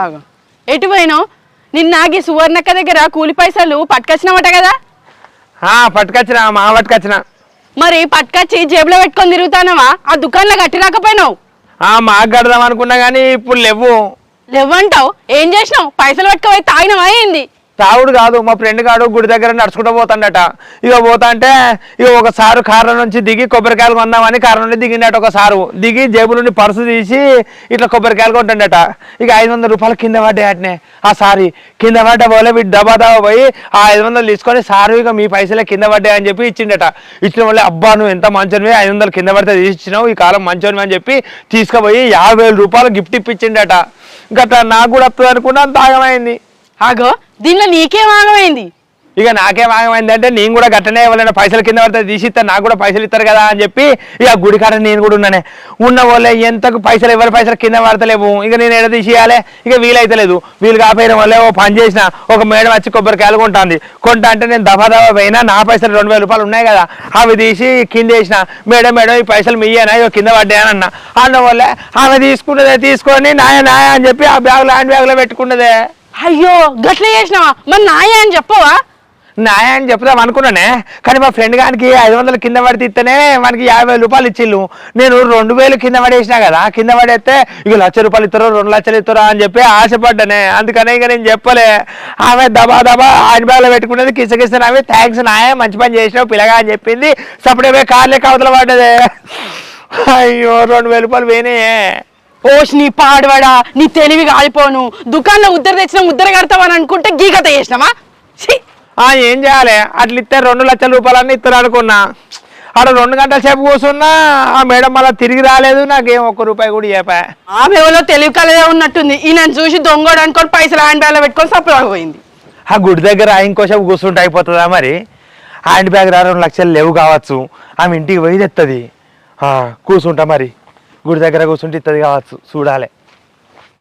ఆగో ఎటు పోయినావు? నిన్నాగి సువర్ణక్క దగ్గర కూలి పైసలు పట్టుకొచ్చినావట కదా? పట్టుకొచ్చినా మా పట్టుకొచ్చినా. మరి పట్టుకొచ్చి జేబులో పెట్టుకొని తిరుగుతానవా? ఆ దుకాణంలో కట్టి రాకపోయినావు? మాకు కడదాం అనుకున్నా కానీ ఇప్పుడు లేవంటావు. ఏం చేసినావు? పైసలు పట్టుకపోయి తాగినవా ఏంది? తాగుడు కాదు, మా ఫ్రెండ్ గాడు గుడి దగ్గర నడుచుకుంటూ పోతాడట. ఇక పోతా అంటే ఒకసారి కారు నుంచి దిగి కొబ్బరికాయలు కొందామని కారు నుండి దిగిండట. ఒకసారి దిగి జేబు నుండి పర్సు తీసి ఇట్లా కొబ్బరికాయలు కొంటాడట. ఇక 500 రూపాయలు కింద పడ్డాయటనే. ఆ సారి కింద పడ్డ పోలే వీడు దబా పోయి ఆ 500 తీసుకొని సారు ఇక మీ పైసలే కింద పడ్డాయని చెప్పి ఇచ్చిండట. ఇచ్చిన వాళ్ళే అబ్బా నువ్వు ఎంత మంచోనివి, 500 కింద పడితే తీసిచ్చినావు, ఈ కాలం మంచోనివి అని చెప్పి తీసుకుపోయి 50,000 రూపాయలు గిఫ్ట్ ఇప్పించిండట. గట్లా నాకు కూడా వస్తుంది అనుకున్నా, దాగమైంది. ఆగో దీనిలో నీకేం ఆగమైంది? ఇక నాకేం ఆగమైంది అంటే నేను కూడా గట్టనే ఎవరైనా పైసలు కింద పడితే తీసిస్తారు, నాకు కూడా పైసలు ఇస్తారు కదా అని చెప్పి ఇక గుడికాడ నేను కూడా ఉన్నానే. ఉన్న వాళ్ళే ఎంతకు పైసలు ఎవరి పైసలు కింద పడతలేవు. ఇక నేను ఎడ తీసేయాలి, ఇక వీలైతలేదు. వీలు కాపోయిన వాళ్ళే ఓ పని చేసిన ఒక మేడం వచ్చి కొబ్బరికాయలు కొంటా అంటే నేను దఫా పోయినా నా పైసలు 2,000 రూపాయలు ఉన్నాయి కదా, అవి తీసి కింద వేసిన. మేడం ఈ పైసలు మీయేనా, ఇక కింద పడ్డాయనన్నా. అన్న వాళ్ళే ఆమె తీసుకొని నాయ అని చెప్పి ఆ బ్యాగ్లో హ్యాండ్ బ్యాగ్లో పెట్టుకున్నదే. అయ్యో గట్ల చేసినావా? మరి నాయ అని చెప్పవా? నాయ అని చెప్తాం అనుకున్నానే, కానీ మా ఫ్రెండ్ గారికి 500 కింద పడితే ఇస్తేనే మనకి 50,000 రూపాయలు ఇచ్చిళ్ళు. నేను 2,000 కింద పడేసినా కదా, కింద పడేస్తే ఇక 1,00,000 రూపాయలు ఇస్తారో 2 లక్షలు ఇస్తారో అని చెప్పి ఆశపడ్డానే. అందుకనే ఇక నేను చెప్పలే. ఆమె దబా ఆయన బ్యాగ్లో పెట్టుకునేది కిసకిస్తాను. ఆమె థ్యాంక్స్ నాయ, మంచి పని చేసినావు పిల్లగా అని చెప్పింది. సపడే కార్లే కవతల పడ్డదే. అయ్యో 2,000 రూపాయలు పోయినాయే. ఓష్ నీ పాడవాడా, నీ తెలివి కాలిపోను. దుకాణంలో ఉద్దర తెచ్చిన ముద్దర కడతావని అనుకుంటే గీకత చేసినావా? ఏం చేయాలి, అట్లా ఇస్తే 2 లక్షల రూపాయలన్నీ ఇస్తారు అనుకున్నా. ఆడ 2 గంటల సేపు కూర్చున్నా ఆ మేడం మళ్ళీ తిరిగి రాలేదు, నాకేం 1 రూపాయి కూడా చెప్పా. ఆమె ఎవరో తెలివి కలదే ఉన్నట్టుంది. ఈయన చూసి దొంగోడు అనుకొని పైసలు హ్యాండ్ బ్యాగ్లో పెట్టుకొని సప్లై పోయింది. ఆ గుడి దగ్గర ఇంకోసేపు కూర్చుంటే అయిపోతుందా మరి? హ్యాండ్ బ్యాగ్ 2 లక్షలు లేవు కావచ్చు, ఆమె ఇంటికి పోయి తెస్తుంది. కూర్చుంటా మరి, గుడి దగ్గర కూర్చుంటే ఇస్తుంది కావచ్చు, చూడాలి.